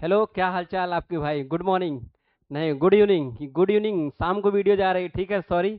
Hello, क्या हाल चाल आपके भाई? गुड मॉर्निंग, नहीं गुड इवनिंग। गुड इवनिंग शाम को वीडियो जा रही है, ठीक है। सॉरी,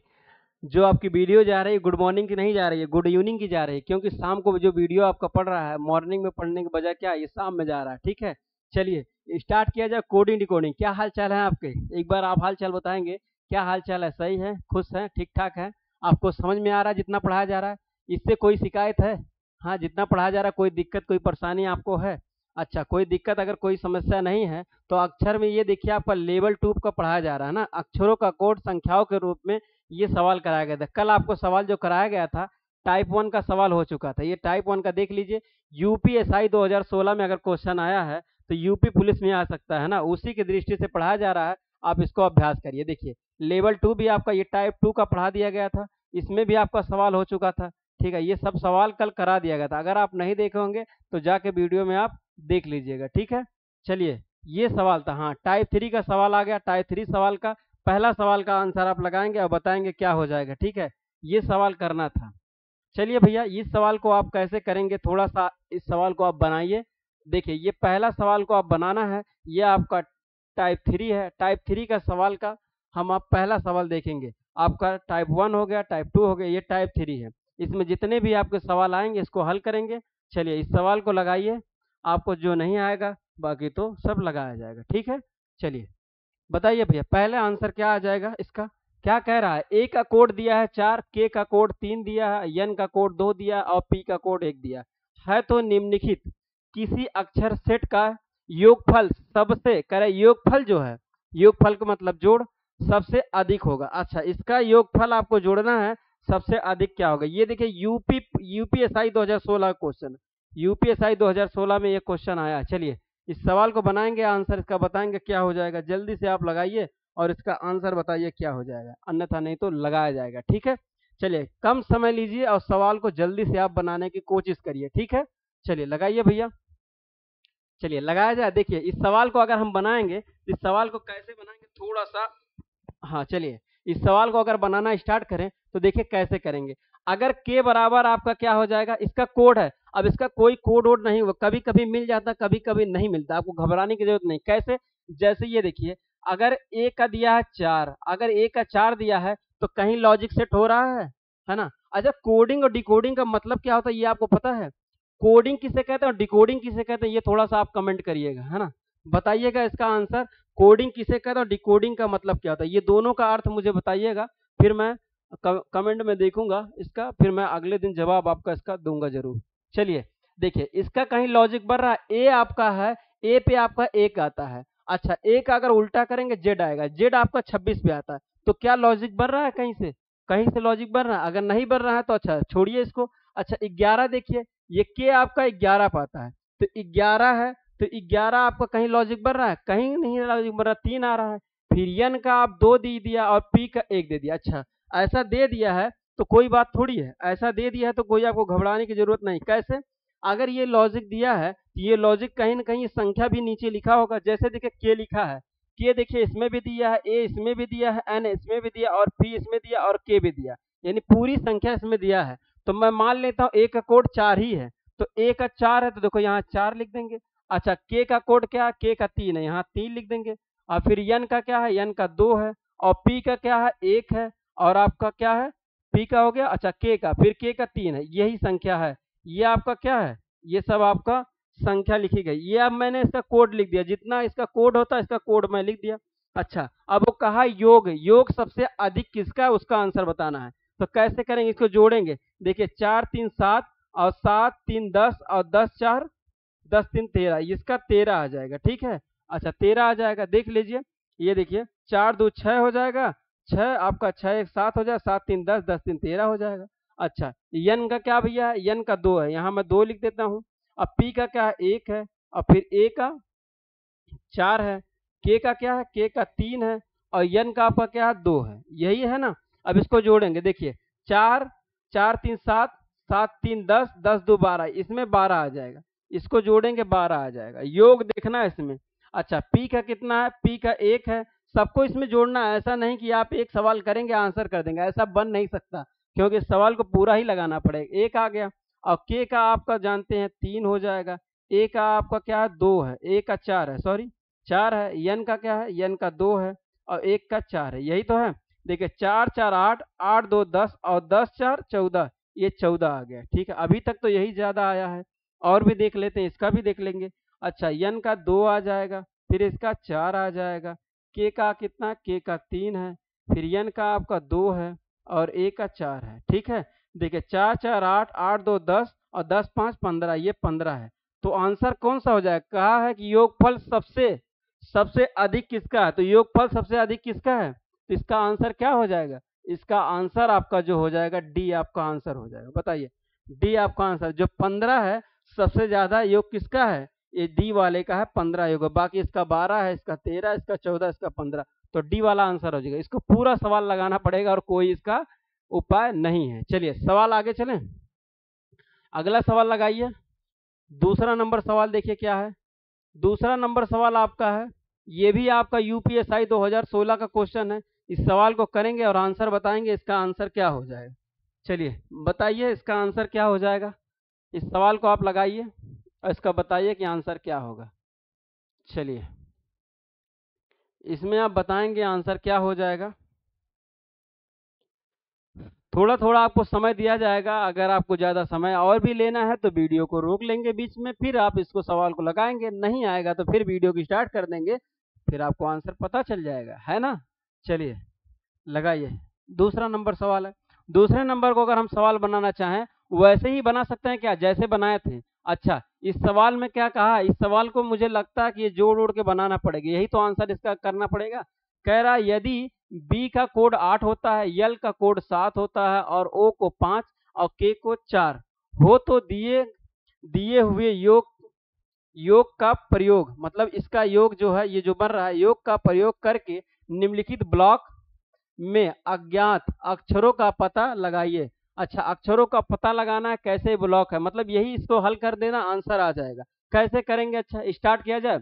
जो आपकी वीडियो जा रही है गुड मॉर्निंग की नहीं जा रही है, गुड इवनिंग की जा रही है, क्योंकि शाम को जो वीडियो आपका पढ़ रहा है मॉर्निंग में पढ़ने के बजाय क्या है, ये शाम में जा रहा है, ठीक है। चलिए स्टार्ट किया जाए। कोडिंग डिकोडिंग, क्या हाल चाल है आपके? एक बार आप हाल चाल बताएंगे। क्या हाल चाल है? सही है? खुश है? ठीक ठाक है? आपको समझ में आ रहा है जितना पढ़ाया जा रहा है? इससे कोई शिकायत है? हाँ, जितना पढ़ाया जा रहा है कोई दिक्कत कोई परेशानी आपको है? अच्छा, कोई दिक्कत अगर कोई समस्या नहीं है तो अक्षर में ये देखिए आपका लेवल 2 का पढ़ाया जा रहा है ना, अक्षरों का कोड संख्याओं के रूप में ये सवाल कराया गया था। कल आपको सवाल जो कराया गया था टाइप 1 का सवाल हो चुका था, ये टाइप 1 का देख लीजिए। यूपीएसआई 2016 में अगर क्वेश्चन आया है तो यूपी पुलिस में आ सकता है ना, उसी की दृष्टि से पढ़ाया जा रहा है। आप इसको अभ्यास करिए। देखिए लेवल 2 भी आपका ये टाइप 2 का पढ़ा दिया गया था, इसमें भी आपका सवाल हो चुका था, ठीक है। ये सब सवाल कल करा दिया गया था, अगर आप नहीं देखे होंगे तो जाके वीडियो में आप देख लीजिएगा, ठीक है। चलिए, ये सवाल था। हाँ, टाइप 3 का सवाल आ गया। टाइप 3 सवाल का पहला सवाल का आंसर आप लगाएंगे और बताएंगे क्या हो जाएगा, ठीक है। ये सवाल करना था। चलिए भैया, इस सवाल को आप कैसे करेंगे, थोड़ा सा इस सवाल को आप बनाइए। देखिए ये पहला सवाल को आप बनाना है, ये आपका टाइप 3 है। टाइप 3 का सवाल का हम आप पहला सवाल देखेंगे। आपका टाइप 1 हो गया, टाइप 2 हो गया, ये टाइप 3 है। इसमें जितने भी आपके सवाल आएंगे इसको हल करेंगे। चलिए इस सवाल को लगाइए। आपको जो नहीं आएगा बाकी तो सब लगाया जाएगा, ठीक है। चलिए बताइए भैया, पहले आंसर क्या आ जाएगा इसका? क्या कह रहा है? ए का कोड दिया है 4, के का कोड 3 दिया है, एन का कोड 2 दिया और पी का कोड 1 दिया है। तो निम्नलिखित किसी अक्षर सेट का योगफल सबसे करे, योगफल जो है, योगफल का मतलब जोड़, सबसे अधिक होगा। अच्छा, इसका योगफल आपको जोड़ना है, सबसे अधिक क्या होगा? ये देखिए यूपीएसआई 2016 का क्वेश्चन, यूपीएसआई 2016 में ये क्वेश्चन आया। चलिए इस सवाल को बनाएंगे, आंसर इसका बताएंगे क्या हो जाएगा। जल्दी से आप लगाइए और इसका आंसर बताइए क्या हो जाएगा, अन्यथा नहीं तो लगाया जाएगा, ठीक है। चलिए कम समय लीजिए और सवाल को जल्दी से आप बनाने की कोशिश करिए, ठीक है। चलिए लगाइए भैया। चलिए लगाया जाए। देखिए इस सवाल को अगर हम बनाएंगे, इस सवाल को कैसे बनाएंगे थोड़ा सा। हाँ चलिए, इस सवाल को अगर बनाना स्टार्ट करें तो देखिए कैसे करेंगे। अगर के बराबर आपका क्या हो जाएगा, इसका कोड है। अब इसका कोई कोड वोड नहीं, कभी कभी मिल जाता कभी कभी नहीं मिलता, आपको घबराने की जरूरत नहीं। कैसे? जैसे ये देखिए, अगर ए का दिया है 4, अगर ए का 4 दिया है तो कहीं लॉजिक सेट हो रहा है ना। अच्छा, कोडिंग और डिकोडिंग का मतलब क्या होता है ये आपको पता है? कोडिंग किसे कहते हैं और डिकोडिंग किसे कहते हैं, ये थोड़ा सा आप कमेंट करिएगा, है ना। बताइएगा इसका आंसर। कोडिंग किसे कहते हैं और डिकोडिंग का मतलब क्या होता है, ये दोनों का अर्थ मुझे बताइएगा। फिर मैं कमेंट में देखूंगा इसका, फिर मैं अगले दिन जवाब आपका इसका दूंगा जरूर। चलिए देखिए, इसका कहीं लॉजिक बढ़ रहा है। ए आपका है, ए पे आपका एक आता है। अच्छा, ए का अगर उल्टा करेंगे जेड आएगा, जेड आपका 26 पे आता है। तो क्या लॉजिक बढ़ रहा है कहीं से? कहीं से लॉजिक बढ़ रहा है? अगर नहीं बढ़ रहा है तो अच्छा छोड़िए इसको। अच्छा 11 देखिए, ये के आपका 11 पे आता है, तो 11 है, तो 11 आपका कहीं लॉजिक बढ़ रहा है? कहीं नहीं लॉजिक बढ़ रहा, 3 आ रहा है। फिर एन का आप 2 दे दिया और पी का 1 दे दिया। अच्छा, ऐसा दे दिया है तो कोई बात थोड़ी है, ऐसा दे दिया है तो कोई आपको घबराने की जरूरत नहीं। कैसे? अगर ये लॉजिक दिया है तो ये लॉजिक कहीं ना कहीं संख्या भी नीचे लिखा होगा। जैसे देखिए के लिखा है, के देखिए इसमें भी दिया है, ए इसमें भी दिया है, एन इसमें भी दिया और पी इसमें दिया और के भी दिया, यानी पूरी संख्या इसमें दिया है। तो मैं मान लेता हूँ ए का कोड 4 ही है, तो ए का 4 है तो देखो यहाँ 4 लिख देंगे। अच्छा, के का कोड क्या है? के का 3 है, यहाँ 3 लिख देंगे। और फिर एन का क्या है? एन का 2 है। और पी का क्या है? 1 है। और आपका क्या है? पी का हो गया। अच्छा, के का, फिर के का 3 है, यही संख्या है। ये आपका क्या है? ये सब आपका संख्या लिखी गई। ये अब मैंने इसका कोड लिख दिया, जितना इसका कोड होता है इसका कोड मैं लिख दिया। अच्छा, अब वो कहा योग, योग सबसे अधिक किसका है उसका आंसर बताना है। तो कैसे करेंगे, इसको जोड़ेंगे। देखिए 4 3 7 और 7 3 10 और 10 4 10 3 13, इसका 13 आ जाएगा, ठीक है। अच्छा 13 आ जाएगा, देख लीजिए। ये देखिए 4 2 6 हो जाएगा, 6 आपका 6 1 7 हो जाएगा, 7 3 10 10 3 13 हो जाएगा। अच्छा, यन का क्या भैया है? यन का 2 है, यहाँ मैं 2 लिख देता हूँ। अब पी का क्या है? 1 है। और फिर ए का 4 है। के का क्या है? के का 3 है। और यन का आपका क्या है? 2 है, यही है ना। अब इसको जोड़ेंगे। देखिए 4 4 3 7 7 3 10 10 2 12, इसमें 12 आ जाएगा। इसको जोड़ेंगे 12 आ जाएगा। योग देखना है इसमें। अच्छा, पी का कितना है? पी का 1 है। सबको इसमें जोड़ना है, ऐसा नहीं कि आप एक सवाल करेंगे आंसर कर देंगे, ऐसा बन नहीं सकता, क्योंकि सवाल को पूरा ही लगाना पड़ेगा। 1 आ गया। और के का आपका जानते हैं 3 हो जाएगा। ए का आपका क्या है? 2 है। ए का 4 है, सॉरी 4 है, यन का क्या है, यन का 2 है और 1 का 4 है, यही तो है। देखिए 4 4 8, 8 2 10 और 10 4 14, ये 14 आ गया। ठीक है, अभी तक तो यही ज़्यादा आया है, और भी देख लेते हैं, इसका भी देख लेंगे। अच्छा, यन का 2 आ जाएगा, फिर इसका 4 आ जाएगा, के का कितना, के का 3 है, फिर यन का आपका 2 है और ए का 4 है। ठीक है, देखिए 4 4 8, 8 2 10 और 10 5 15, ये 15 है। तो आंसर कौन सा हो जाएगा, कहा है कि योगफल सबसे सबसे अधिक किसका है, तो योगफल सबसे अधिक किसका है, तो इसका आंसर क्या हो जाएगा, इसका आंसर आपका जो हो जाएगा डी आपका आंसर हो जाएगा। बताइए, डी आपका आंसर, जो 15 है सबसे ज्यादा योग किसका है, ये डी वाले का है 15 योग, बाकी इसका 12 है, इसका 13, इसका 14, इसका 15, तो डी वाला आंसर हो जाएगा। इसको पूरा सवाल लगाना पड़ेगा और कोई इसका उपाय नहीं है। चलिए सवाल आगे चलें, अगला सवाल लगाइए। दूसरा नंबर सवाल देखिए क्या है। दूसरा नंबर सवाल आपका है, ये भी आपका यूपीएसआई 2016 का क्वेश्चन है। इस सवाल को करेंगे और आंसर बताएंगे, इसका आंसर क्या हो जाएगा। चलिए बताइए इसका आंसर क्या हो जाएगा, इस सवाल को आप लगाइए और इसका बताइए कि आंसर क्या होगा। चलिए इसमें आप बताएंगे आंसर क्या हो जाएगा। थोड़ा थोड़ा आपको समय दिया जाएगा, अगर आपको ज़्यादा समय और भी लेना है तो वीडियो को रोक लेंगे बीच में, फिर आप इसको सवाल को लगाएंगे, नहीं आएगा तो फिर वीडियो की स्टार्ट कर देंगे, फिर आपको आंसर पता चल जाएगा, है ना। चलिए लगाइए, दूसरा नंबर सवाल है। दूसरे नंबर को अगर हम सवाल बनाना चाहें वैसे ही बना सकते हैं क्या, जैसे बनाए थे। अच्छा, इस सवाल में क्या कहा, इस सवाल को मुझे लगता है कि ये जोड़ उड़ के बनाना पड़ेगा, यही तो आंसर इसका करना पड़ेगा। कह रहा है यदि बी का कोड 8 होता है, यल का कोड 7 होता है और ओ को 5 और के को 4 हो तो दिए दिए हुए योग का प्रयोग, मतलब इसका योग जो है, ये जो बन रहा है, योग का प्रयोग करके निम्नलिखित ब्लॉक में अज्ञात अक्षरों का पता लगाइए। अच्छा, अक्षरों का पता लगाना है, कैसे ब्लॉक है, मतलब यही इसको हल कर देना, आंसर आ जाएगा। कैसे करेंगे, अच्छा स्टार्ट किया जाए।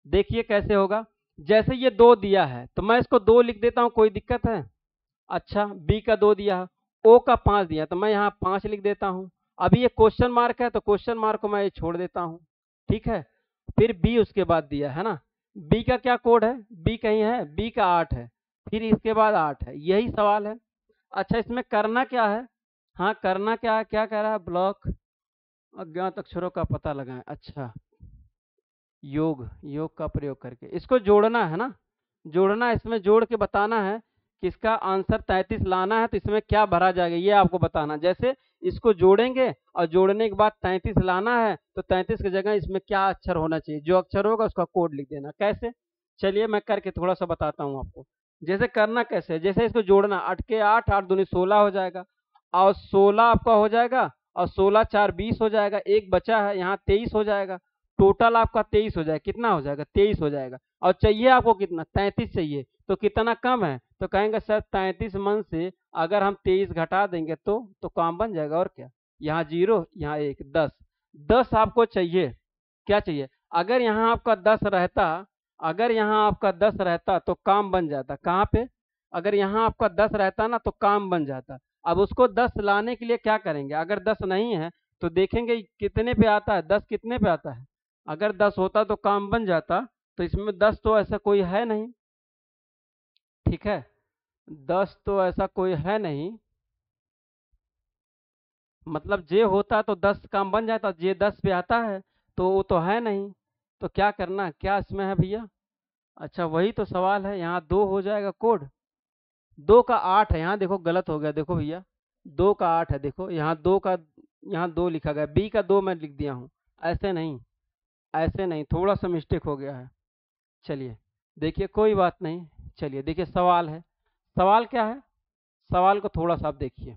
देखिए कैसे होगा, जैसे ये 2 दिया है तो मैं इसको 2 लिख देता हूं, कोई दिक्कत है। अच्छा, बी का 2 दिया है, ओ का 5 दिया तो मैं यहाँ 5 लिख देता हूं। अभी ये क्वेश्चन मार्क है तो क्वेश्चन मार्क को मैं ये छोड़ देता हूं। ठीक है, फिर बी उसके बाद दिया है ना, बी का क्या कोड है, बी कहीं है, बी का 8 है, फिर इसके बाद 8 है, यही सवाल है। अच्छा, इसमें करना क्या है, हाँ करना क्या है, क्या कह रहा है, ब्लॉक अज्ञात अक्षरों का पता लगाएं। अच्छा, योग का प्रयोग करके इसको जोड़ना है ना, जोड़ना, इसमें जोड़ के बताना है कि इसका आंसर 33 लाना है, तो इसमें क्या भरा जाएगा ये आपको बताना। जैसे इसको जोड़ेंगे और जोड़ने के बाद 33 लाना है तो 33 की जगह इसमें क्या अक्षर होना चाहिए, जो अक्षर होगा उसका कोड लिख देना। कैसे, चलिए मैं करके थोड़ा सा बताता हूँ आपको। जैसे करना कैसे है, जैसे इसको जोड़ना, 8 के 8, 8 दूनी 16 हो जाएगा और 16 आपका हो जाएगा और 16 4 20 हो जाएगा, एक बचा है यहाँ 23 हो जाएगा, टोटल आपका 23 हो जाएगा। कितना हो जाएगा, 23 हो जाएगा। और चाहिए आपको कितना, 33 चाहिए, तो कितना कम है, तो कहेंगे सर 33 मन से अगर हम 23 घटा देंगे तो काम बन जाएगा, और क्या, यहाँ 0 यहाँ 1, 10 10 आपको चाहिए। क्या चाहिए, अगर यहाँ आपका 10 रहता, अगर यहाँ आपका 10 रहता तो काम बन जाता, कहाँ पे, अगर यहाँ आपका 10 रहता ना तो काम बन जाता। अब उसको 10 लाने के लिए क्या करेंगे, अगर 10 नहीं है तो देखेंगे कितने पे आता है, 10 कितने पे आता है, अगर 10 होता तो काम बन जाता, तो इसमें 10 तो ऐसा कोई है नहीं। ठीक है, 10 तो ऐसा कोई है नहीं, मतलब जे होता तो 10 काम बन जाता, जे 10 पे आता है तो वो तो है नहीं, तो क्या करना, क्या इसमें है भैया। अच्छा, वही तो सवाल है, यहाँ 2 हो जाएगा कोड, 2 का 8 है, यहाँ देखो गलत हो गया, देखो भैया 2 का 8 है, देखो यहाँ 2 का, यहाँ 2 लिखा गया, बी का 2 मैं लिख दिया हूँ, ऐसे नहीं, ऐसे नहीं, थोड़ा सा मिस्टेक हो गया है। चलिए देखिए कोई बात नहीं, चलिए देखिए सवाल है, सवाल क्या है, सवाल को थोड़ा सा आप देखिए,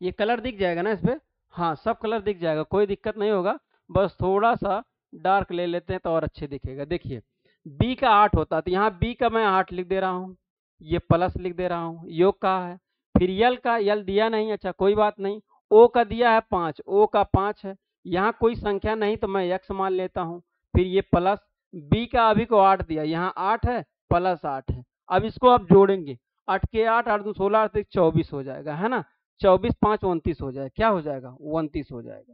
ये कलर दिख जाएगा ना इस पर, हाँ सब कलर दिख जाएगा, कोई दिक्कत नहीं होगा, बस थोड़ा सा डार्क ले लेते हैं तो और अच्छे दिखेगा। देखिए बी का 8 होता तो यहाँ बी का मैं 8 लिख दे रहा हूँ, ये प्लस लिख दे रहा हूँ, योग का है, फिर यल का, यल दिया नहीं, अच्छा कोई बात नहीं, ओ का दिया है 5, ओ का 5 है, यहाँ कोई संख्या नहीं तो मैं एक्स मान लेता हूँ, फिर ये प्लस, बी का अभी को 8 दिया, यहाँ 8 है प्लस 8 है, अब इसको आप जोड़ेंगे, 8 के 8, 8 2 16, 8 24 हो जाएगा, है ना, 24 5 29 हो जाएगा, क्या हो जाएगा, 29 हो जाएगा।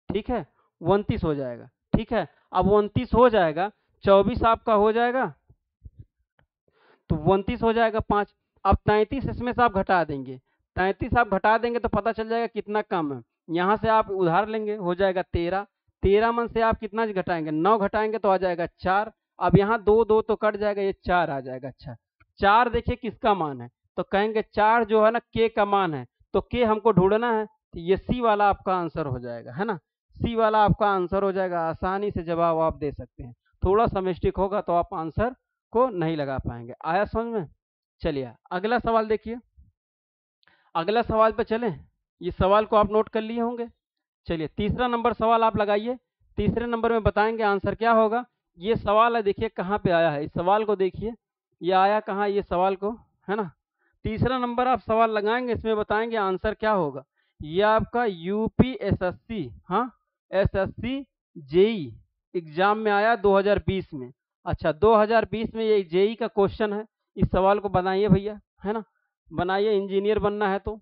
ठीक है, 29 हो जाएगा। ठीक है, अब 29 हो जाएगा, 24 आपका हो जाएगा, तो 29 हो जाएगा 5। अब 33 इसमें से आप घटा देंगे, 33 आप घटा देंगे तो पता चल जाएगा कितना कम है। यहाँ से आप उधार लेंगे, हो जाएगा 13, 13 मन से आप कितना घटाएंगे, 9 घटाएंगे तो आ जाएगा 4। अब यहाँ 2 2 तो कट जाएगा, ये 4 आ जाएगा। अच्छा 4 देखिए किसका मान है, तो कहेंगे 4 जो है ना के का मान है, तो के हमको ढूंढना है, तो ये सी वाला आपका आंसर हो जाएगा, है ना, सी वाला आपका आंसर हो जाएगा। आसानी से जवाब आप दे सकते हैं, थोड़ा सा मिस्टेक होगा तो आप आंसर को नहीं लगा पाएंगे। आया समझ में? चलिए अगला सवाल देखिए, अगला सवाल पे चलें, ये सवाल को आप नोट कर लिए होंगे। चलिए तीसरा नंबर सवाल आप लगाइए, तीसरे नंबर में बताएंगे आंसर क्या होगा। ये सवाल है, देखिए कहाँ पे आया है, इस सवाल को देखिए, ये आया कहाँ, ये सवाल को, है ना। तीसरा नंबर आप सवाल लगाएंगे, इसमें बताएंगे आंसर क्या होगा। ये आपका यूपी एसएससी, हाँ एसएससी जेई एग्जाम में आया 2020 में। अच्छा 2020 में ये जेई का क्वेश्चन है, इस सवाल को बनाइए भैया, है ना, बनाइए, इंजीनियर बनना है तो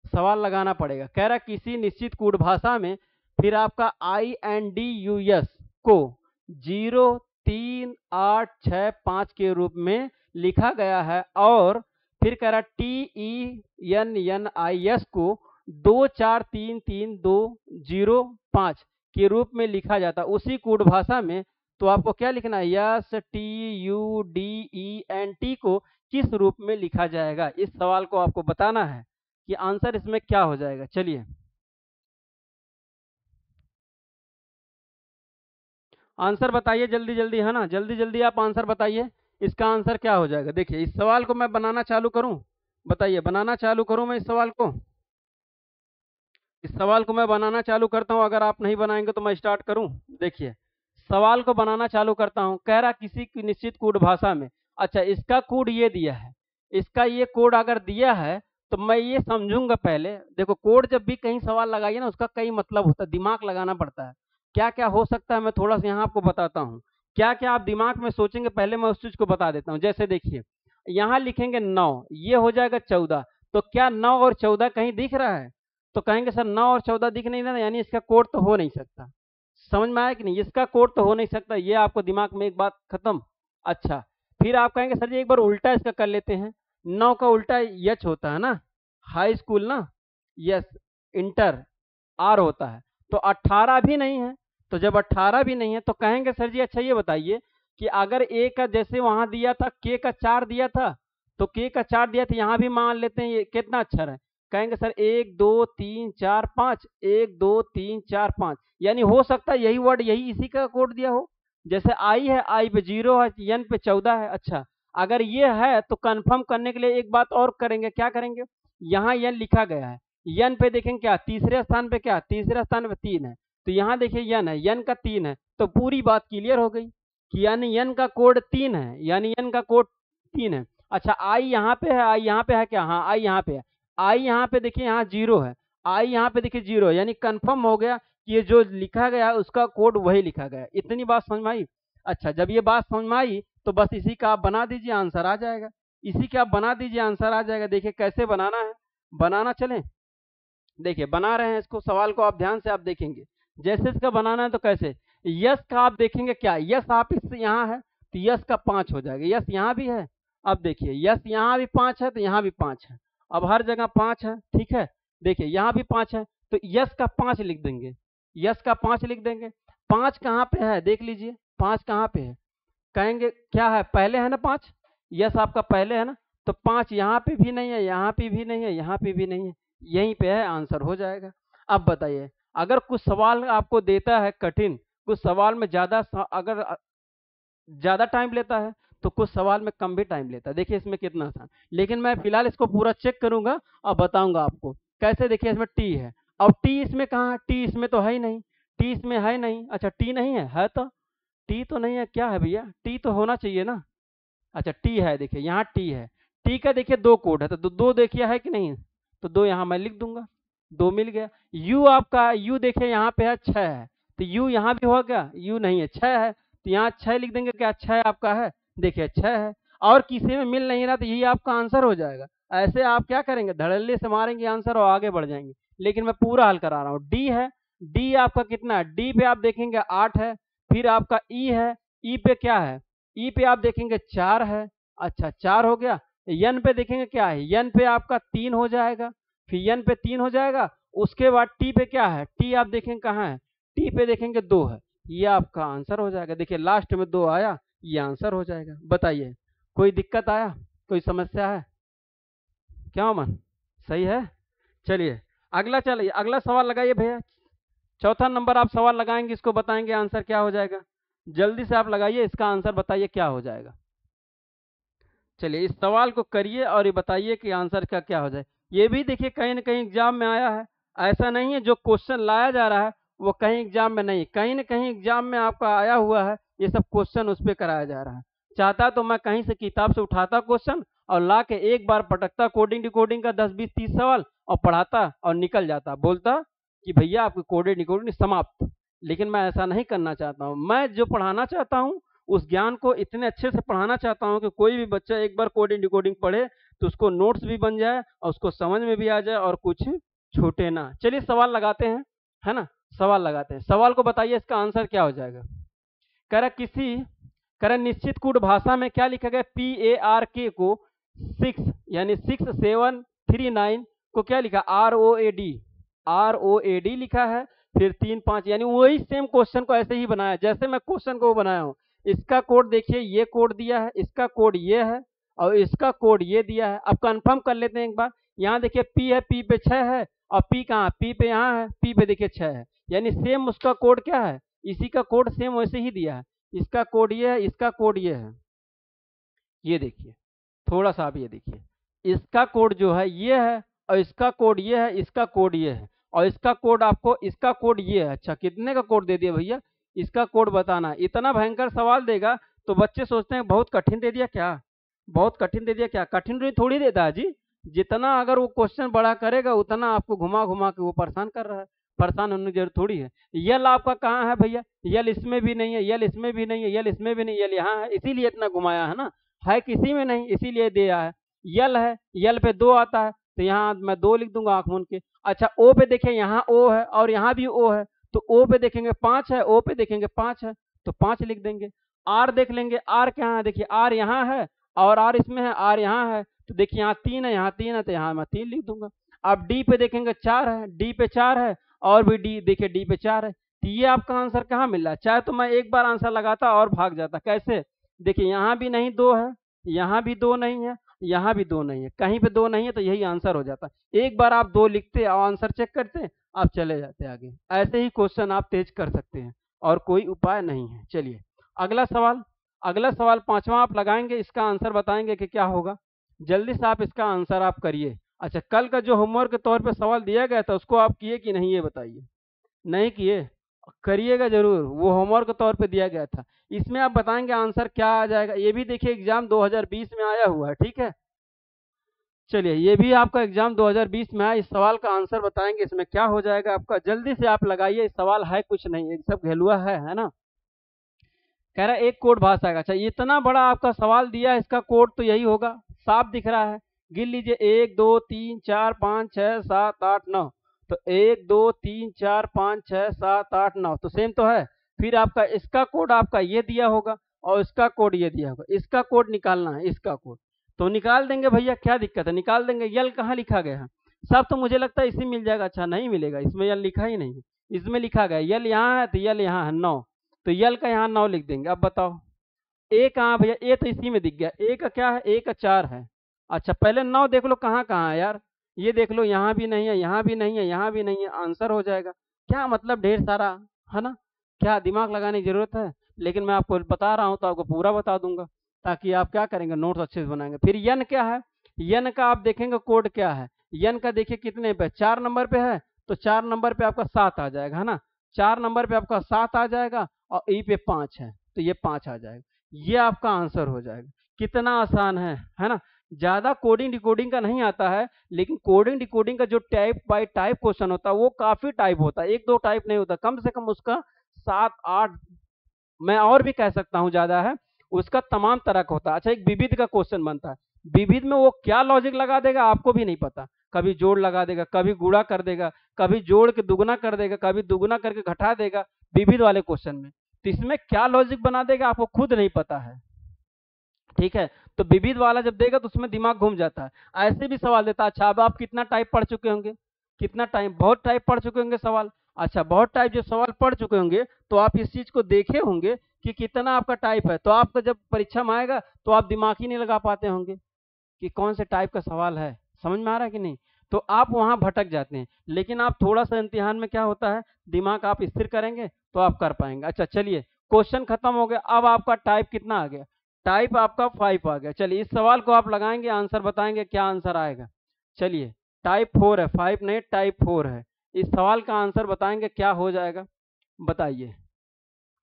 सवाल लगाना पड़ेगा। कह रहा किसी निश्चित कूट भाषा में फिर आपका INDUS को 0 3 8 6 5 के रूप में लिखा गया है, और फिर कह रहा TENNIS को 2 4 3 3 2 0 5 के रूप में लिखा जाता है उसी कूट भाषा में। तो आपको क्या लिखना है, STUDENT को किस रूप में लिखा जाएगा, इस सवाल को आपको बताना है कि आंसर इसमें क्या हो जाएगा। चलिए आंसर बताइए जल्दी जल्दी, है ना, जल्दी जल्दी आप आंसर बताइए, इसका आंसर क्या हो जाएगा। देखिए इस सवाल को मैं बनाना चालू करूं, बताइए बनाना चालू करूं मैं इस सवाल को, इस सवाल को मैं बनाना चालू करता हूं, अगर आप नहीं बनाएंगे तो मैं स्टार्ट करूं। देखिए सवाल को बनाना चालू करता हूं, कह रहा किसी की निश्चित कोड भाषा में। अच्छा इसका कोड ये दिया है, इसका ये कोड अगर दिया है तो मैं ये समझूंगा पहले। देखो कोड जब भी कहीं सवाल लगाइए ना, उसका कई मतलब होता है, दिमाग लगाना पड़ता है। क्या क्या हो सकता है मैं थोड़ा सा यहाँ आपको बताता हूँ, क्या क्या आप दिमाग में सोचेंगे पहले मैं उस चीज को बता देता हूँ। जैसे देखिए यहाँ लिखेंगे 9, ये हो जाएगा 14, तो क्या 9 और 14 कहीं दिख रहा है, तो कहेंगे सर 9 और 14 दिख नहीं रहा, यानी इसका कोड तो हो नहीं सकता। समझ में आया कि नहीं, इसका कोड तो हो नहीं सकता, ये आपको दिमाग में एक बात खत्म। अच्छा फिर आप कहेंगे सर जी एक बार उल्टा इसका कर लेते हैं, 9 का उल्टा यच होता है ना, हाई स्कूल ना, यस, इंटर आर होता है, तो 18 भी नहीं है। तो जब 18 भी नहीं है तो कहेंगे सर जी अच्छा ये बताइए कि अगर ए का जैसे वहां दिया था के का 4 दिया था, तो के का 4 दिया था, यहाँ भी मान लेते हैं, ये कितना अक्षर है, कहेंगे सर 1 2 3 4 5, 1 2 3 4 5, यानी हो सकता है यही वर्ड यही इसी का कोड दिया हो। जैसे आई है, आई पे 0 है, एन पे 14 है। अच्छा अगर ये है तो कंफर्म करने के लिए एक बात और करेंगे, क्या करेंगे, यहाँ एन लिखा गया है, एन पे देखेंगे क्या तीसरे स्थान पे, क्या तीसरे स्थान पे 3 है, तो यहाँ देखिए एन है, एन का 3 है, तो पूरी बात क्लियर हो गई कि यानी एन का कोड 3 है, यानी एन का कोड 3 है। अच्छा आई यहाँ पे है, आई यहाँ पे है क्या, हाँ आई यहाँ पे है, आई यहाँ पे देखिए यहाँ 0 है, आई यहाँ पे देखिए 0 है, यानी कंफर्म हो गया कि ये जो लिखा गया है उसका कोड वही लिखा गया है। इतनी बात समझ में आई। अच्छा जब ये बात समझ में आई तो बस इसी का आप बना दीजिए, आंसर आ जाएगा, इसी का आप बना दीजिए, आंसर आ जाएगा। देखिए कैसे बनाना है, बनाना चलें, देखिए बना रहे हैं इसको, सवाल को आप ध्यान से आप देखेंगे, जैसे इसका बनाना है तो कैसे, यस का आप देखेंगे क्या, यस आप इससे यहाँ है तो यस का 5 हो जाएगा, यस यहाँ भी है, अब देखिए यस यहाँ भी 5 है तो यहाँ भी 5 है, अब हर जगह 5 है, ठीक है, देखिए यहाँ भी 5 है तो यस का 5 लिख देंगे, यस का 5 लिख देंगे। 5 कहाँ पे है देख लीजिए, 5 कहाँ पे है, कहेंगे क्या है पहले है ना 5, यस आपका पहले है ना, तो 5 यहाँ पे भी नहीं है, यहाँ पे भी नहीं है, यहाँ पे भी नहीं है, यहीं पे है, आंसर हो जाएगा। अब बताइए अगर कुछ सवाल आपको देता है कठिन, कुछ सवाल में ज़्यादा अगर ज़्यादा टाइम लेता है तो कुछ सवाल में कम भी टाइम लेता है। देखिए इसमें कितना आसान, लेकिन मैं फिलहाल इसको पूरा चेक करूंगा और बताऊंगा आपको कैसे। देखिए इसमें टी है, अब टी इसमें कहाँ है, टी इसमें तो है ही नहीं, टी इसमें है नहीं। अच्छा टी नहीं है तो टी तो नहीं है, क्या है भैया, टी तो होना चाहिए ना। अच्छा टी है, देखिए यहाँ टी है, टी का देखिए 2 कोड है, तो 2 देखिए है कि नहीं, तो 2 यहाँ मैं लिख दूंगा, 2 मिल गया। यू आपका यू देखिए यहाँ पे है 6 है, तो यू यहाँ भी हो गया, यू नहीं है 6 है, तो यहाँ 6 लिख देंगे, क्या 6 आपका है, देखिए 6 है, और किसी में मिल नहीं रहा तो यही आपका आंसर हो जाएगा। ऐसे आप क्या करेंगे, धड़ल्ले से मारेंगे आंसर और आगे बढ़ जाएंगे, लेकिन मैं पूरा हल करा रहा हूँ। डी है, डी आपका कितना है, डी पे आप देखेंगे 8 है, फिर आपका ई है, ई पे क्या है, ई पे आप देखेंगे 4 है, अच्छा 4 हो गया। एन पे देखेंगे क्या है, एन पे आपका 3 हो जाएगा, फिर एन पे 3 हो जाएगा। उसके बाद टी पे क्या है, टी आप देखेंगे कहाँ है, टी पे देखेंगे 2 है, ये आपका आंसर हो जाएगा। देखिए लास्ट में 2 आया, ये आंसर हो जाएगा। बताइए कोई दिक्कत आया, कोई समस्या है क्या मन, सही है। चलिए अगला, चलिए अगला सवाल लगाइए भैया। चौथा नंबर आप सवाल लगाएंगे, इसको बताएंगे आंसर क्या हो जाएगा। जल्दी से आप लगाइए, इसका आंसर बताइए क्या हो जाएगा। चलिए इस सवाल को करिए और ये बताइए कि आंसर का क्या हो जाए। ये भी देखिए कहीं ना कहीं एग्जाम में आया है, ऐसा नहीं है जो क्वेश्चन लाया जा रहा है वो कहीं एग्जाम में नहीं, कहीं ना कहीं एग्जाम में आपका आया हुआ है, ये सब क्वेश्चन उस पर कराया जा रहा है। चाहता तो मैं कहीं से किताब से उठाता क्वेश्चन और ला के एक बार पटकता कोडिंग डिकोडिंग का 10 20 30 सवाल और पढ़ाता और निकल जाता, बोलता कि भैया आपकी कोडिंग डिकोडिंग समाप्त। लेकिन मैं ऐसा नहीं करना चाहता हूँ। मैं जो पढ़ाना चाहता हूँ उस ज्ञान को इतने अच्छे से पढ़ाना चाहता हूँ कि कोई भी बच्चा एक बार कोडिंग डिकोडिंग पढ़े तो उसको नोट्स भी बन जाए और उसको समझ में भी आ जाए और कुछ छूटे ना। चलिए सवाल लगाते हैं, है ना, सवाल लगाते हैं। सवाल को बताइए इसका आंसर क्या हो जाएगा। कह रहा किसी, कह रहा निश्चित कूट भाषा में क्या लिखा गया, PARK को 6 यानी 6739 को क्या लिखा, ROAD लिखा है, फिर 3 5 यानी वही सेम क्वेश्चन को ऐसे ही बनाया जैसे मैं क्वेश्चन को बनाया हूँ। इसका कोड देखिए, ये कोड दिया है, इसका कोड ये है और इसका कोड ये दिया है। अब कंफर्म कर लेते हैं एक बार। यहाँ देखिए P है, P पे 6 है और P कहाँ, P पे यहाँ है, P पे देखिए 6 है, यानी सेम उसका कोड क्या है, इसी का कोड सेम वैसे ही दिया है। इसका कोड ये है, इसका कोड ये है, ये देखिए थोड़ा सा आप ये देखिए, इसका कोड जो है ये है और इसका कोड ये है, इसका कोड ये है और इसका कोड आपको, इसका कोड ये है। अच्छा कितने का कोड दे दिया भैया, इसका कोड बताना है। इतना भयंकर सवाल देगा तो बच्चे सोचते हैं बहुत कठिन दे दिया क्या, बहुत कठिन दे दिया क्या, कठिन नहीं थोड़ी देता है जी। जितना अगर वो क्वेश्चन बड़ा करेगा उतना आपको घुमा घुमा के वो परेशान कर रहा है, परेशान होने की जरूरत थोड़ी है। यल आपका कहाँ है भैया, यल इसमें भी नहीं है, यल इसमें भी नहीं है, यल इसमें भी नहीं, यल यहाँ है, इसीलिए इतना घुमाया है ना, है किसी में नहीं इसीलिए दिया है। यल है, यल पे 2 आता है तो यहाँ मैं 2 लिख दूंगा आंख मूंद के। अच्छा ओ पे देखें, यहाँ ओ है और यहाँ भी ओ है तो ओ पे देखेंगे 5 है, ओ पे देखेंगे 5 है तो 5 लिख देंगे। आर देख लेंगे, आर क्या है, देखिए आर यहाँ है और आर इसमें है, आर यहाँ है तो देखिए यहाँ 3 है, यहाँ 3 है तो यहाँ मैं 3 लिख दूंगा। अब डी पे देखेंगे 4 है, डी पे 4 है और भी डी देखिए डी पे 4 है तो ये आपका आंसर कहाँ मिल रहा है। चाहे तो मैं एक बार आंसर लगाता और भाग जाता, कैसे, देखिए यहाँ भी नहीं 2 है, यहाँ भी 2 नहीं है, यहाँ भी 2 नहीं है, कहीं पे 2 नहीं है तो यही आंसर हो जाता। एक बार आप 2 लिखते और आंसर चेक करते आप चले जाते आगे। ऐसे ही क्वेश्चन आप तेज कर सकते हैं और कोई उपाय नहीं है। चलिए अगला सवाल, अगला सवाल 5वां आप लगाएंगे, इसका आंसर बताएंगे कि क्या होगा। जल्दी से आप इसका आंसर आप करिए। अच्छा कल का जो होमवर्क के तौर पे सवाल दिया गया था उसको आप किए कि नहीं ये बताइए। नहीं किए, करिएगा जरूर, वो होमवर्क के तौर पे दिया गया था। इसमें आप बताएंगे आंसर क्या आ जाएगा। ये भी देखिए एग्जाम 2020 में आया हुआ है, ठीक है। चलिए ये भी आपका एग्जाम 2020 में आया, इस सवाल का आंसर बताएंगे, इसमें क्या हो जाएगा आपका। जल्दी से आप लगाइए, सवाल है कुछ नहीं, एक सब घेलुआ है ना। कह रहा है एक कोड भाषा का। अच्छा इतना बड़ा आपका सवाल दिया है, इसका कोड तो यही होगा, साफ दिख रहा है। गिन लीजिए 1 2 3 4 5 6 7 8 9, तो 1 2 3 4 5 6 7 8 9 तो सेम तो है। फिर आपका इसका कोड आपका ये दिया होगा और इसका कोड ये दिया होगा, इसका कोड निकालना है, इसका कोड तो निकाल देंगे भैया, क्या दिक्कत है, निकाल देंगे। यल कहाँ लिखा गया है, सब तो मुझे लगता है इसी मिल जाएगा। अच्छा नहीं मिलेगा, इसमें यल लिखा ही नहीं है, इसमें लिखा गया यल यहाँ है तो यल यहाँ है 9 तो यल का यहाँ 9 लिख देंगे। अब बताओ ए कहाँ भैया, ए तो इसी में दिख गया, ए का क्या है, ए का 4 है। अच्छा पहले 9 देख लो कहाँ कहाँ है यार, ये देख लो यहाँ भी नहीं है, यहाँ भी नहीं है, यहाँ भी नहीं है, आंसर हो जाएगा। क्या मतलब ढेर सारा, है ना, क्या दिमाग लगाने की जरूरत है। लेकिन मैं आपको बता रहा हूँ तो आपको पूरा बता दूंगा ताकि आप क्या करेंगे, नोट्स अच्छे से बनाएंगे। फिर यन क्या है, यन का आप देखेंगे कोड क्या है, यन का देखिए कितने पे, 4 नंबर पे है तो 4 नंबर पे आपका 7 आ जाएगा, है ना, 4 नंबर पे आपका 7 आ जाएगा और ई पे 5 है तो ये 5 आ जाएगा, ये आपका आंसर हो जाएगा। कितना आसान है ना। ज्यादा कोडिंग डिकोडिंग का नहीं आता है, लेकिन कोडिंग डिकोडिंग का जो टाइप बाय टाइप क्वेश्चन होता है वो काफी टाइप होता है, 1 2 टाइप नहीं होता, कम से कम उसका 7 8, मैं और भी कह सकता हूँ ज्यादा है, उसका तमाम तरह का होता है। अच्छा एक विविध का क्वेश्चन बनता है, विविध में वो क्या लॉजिक लगा देगा आपको भी नहीं पता, कभी जोड़ लगा देगा, कभी गुणा कर देगा, कभी जोड़ के दुगना कर देगा, कभी दुगना करके घटा देगा विविध वाले क्वेश्चन में। तो इसमें क्या लॉजिक बना देगा आपको खुद नहीं पता है, ठीक है। तो विविध वाला जब देगा तो उसमें दिमाग घूम जाता है। ऐसे भी सवाल देता है, अच्छा अब आप कितना टाइप पढ़ चुके होंगे, कितना टाइम, बहुत टाइप पढ़ चुके होंगे सवाल। अच्छा बहुत टाइप जो सवाल पढ़ चुके होंगे तो आप इस चीज को देखे होंगे कि कितना आपका टाइप है, तो आपका जब परीक्षा में आएगा तो आप दिमाग ही नहीं लगा पाते होंगे कि कौन से टाइप का सवाल है। समझ में आ रहा है कि नहीं? तो आप वहां भटक जाते हैं, लेकिन आप थोड़ा सा इम्तिहान में क्या होता है, दिमाग आप स्थिर करेंगे तो आप कर पाएंगे। अच्छा चलिए, क्वेश्चन खत्म हो गया। अब आपका टाइप कितना आ गया, टाइप आपका 5 आ गया। चलिए इस सवाल को आप लगाएंगे, आंसर बताएंगे, क्या आंसर आएगा। चलिए टाइप 4 है, 5 नहीं टाइप 4 है। इस सवाल का आंसर बताएंगे क्या हो जाएगा, बताइए।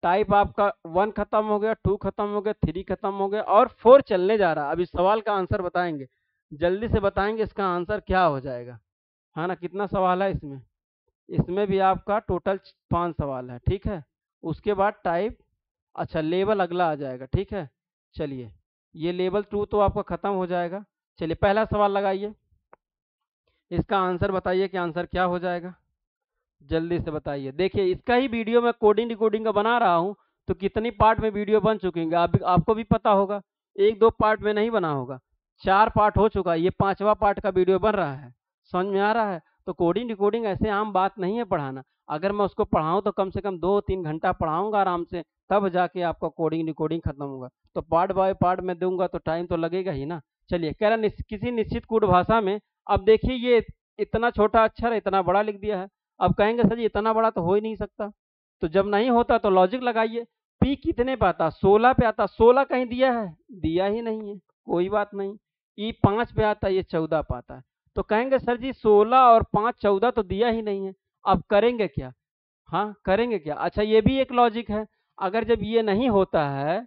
टाइप आपका 1 खत्म हो गया, 2 खत्म हो गया, 3 खत्म हो गया और 4 चलने जा रहा है। अब इस सवाल का आंसर बताएंगे, जल्दी से बताएंगे इसका आंसर क्या हो जाएगा, है ना। कितना सवाल है इसमें, इसमें भी आपका टोटल 5 सवाल है, ठीक है। उसके बाद टाइप, अच्छा लेवल अगला आ जाएगा, ठीक है। चलिए ये लेवल 2 तो आपका खत्म हो जाएगा। चलिए पहला सवाल लगाइए, इसका आंसर बताइए कि आंसर क्या हो जाएगा, जल्दी से बताइए। देखिए इसका ही वीडियो मैं कोडिंग डिकोडिंग का बना रहा हूँ, तो कितनी पार्ट में वीडियो बन चुके हैं आपको भी पता होगा, 1-2 पार्ट में नहीं बना होगा, 4 पार्ट हो चुका है, ये 5वां पार्ट का वीडियो बन रहा है। समझ में आ रहा है? तो कोडिंग डिकोडिंग ऐसे आम बात नहीं है पढ़ाना। अगर मैं उसको पढ़ाऊँ तो कम से कम 2-3 घंटा पढ़ाऊंगा आराम से, तब जाके आपका कोडिंग डिकोडिंग खत्म होगा। तो पार्ट बाय पार्ट में दूंगा तो टाइम तो लगेगा ही ना। चलिए कह रहा किसी निश्चित कोड भाषा में, अब देखिए ये इतना छोटा अक्षर इतना बड़ा लिख दिया है। अब कहेंगे सर जी इतना बड़ा तो हो ही नहीं सकता, तो जब नहीं होता तो लॉजिक लगाइए। पी कितने पे आता, 16 पे आता, 16 कहीं दिया है, दिया ही नहीं है, कोई बात नहीं। ई 5 पे आता है, ये 14 पे आता है, तो कहेंगे सर जी 16 और 5 14 तो दिया ही नहीं है। अब करेंगे क्या, हाँ करेंगे क्या। अच्छा ये भी एक लॉजिक है, अगर जब ये नहीं होता है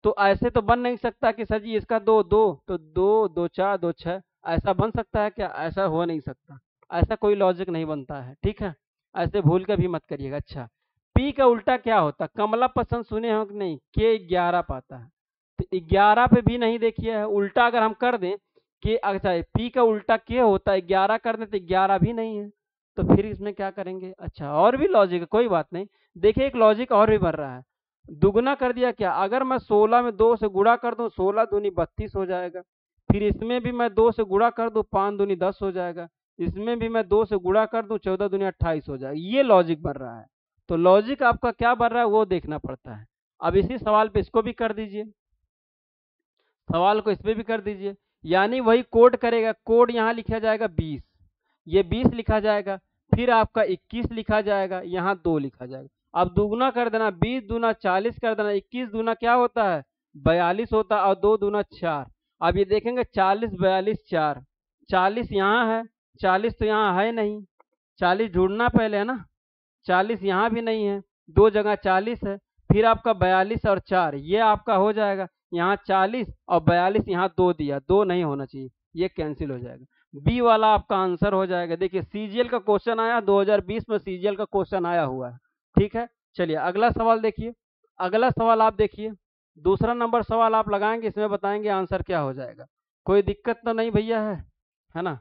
तो ऐसे तो बन नहीं सकता कि सर जी इसका 2 2 तो 2 2 4 2 6, ऐसा बन सकता है क्या, ऐसा हो नहीं सकता, ऐसा कोई लॉजिक नहीं बनता है, ठीक है। ऐसे भूल के भी मत करिएगा। अच्छा पी का उल्टा क्या होता, कमला पसंद सुने हो कि नहीं, के 11 पाता है, तो 11 पे भी नहीं देखिए है उल्टा। अगर हम कर दें कि अच्छा पी का उल्टा के होता है 11 कर दें तो 11 भी नहीं है, तो फिर इसमें क्या करेंगे। अच्छा और भी लॉजिक है, कोई बात नहीं। देखिए एक लॉजिक और भी बन रहा है, दुगना कर दिया क्या, अगर मैं 16 में 2 से गुणा कर दूं 16 दूनी 32 हो जाएगा। फिर इसमें भी मैं 2 से गुणा कर दूं 5 दूनी 10 हो जाएगा। इसमें भी मैं 2 से गुणा कर दूं 14 दूनी 28 हो जाएगा। ये लॉजिक बन रहा है, तो लॉजिक आपका क्या बन रहा है वो देखना पड़ता है। अब इसी सवाल पे इसको भी कर दीजिए, सवाल को इस पे भी कर दीजिए, यानी वही कोड करेगा। कोड यहाँ लिखा जाएगा 20, ये 20 लिखा जाएगा, फिर आपका 21 लिखा जाएगा, यहाँ 2 लिखा जाएगा। अब दुगुना कर देना, 20 दूना 40 कर देना, 21 दूना क्या होता है 42 होता है, और 2 दूना 4। अब ये देखेंगे 40 42 4, 40 यहाँ है, 40 तो यहाँ है नहीं, 40 ढूंढना पहले है ना, 40 यहाँ भी नहीं है, 2 जगह 40 है, फिर आपका 42 और 4 ये आपका हो जाएगा, यहाँ 40 और 42 यहाँ 2 दिया, 2 नहीं होना चाहिए, ये कैंसिल हो जाएगा। बी वाला आपका आंसर हो जाएगा। देखिए सीजीएल का क्वेश्चन आया, 2020 में सीजीएल का क्वेश्चन आया हुआ है, ठीक है। चलिए अगला सवाल देखिए, अगला सवाल आप देखिए, दूसरा नंबर सवाल आप लगाएंगे, इसमें बताएंगे आंसर क्या हो जाएगा। कोई दिक्कत तो नहीं भैया है ना।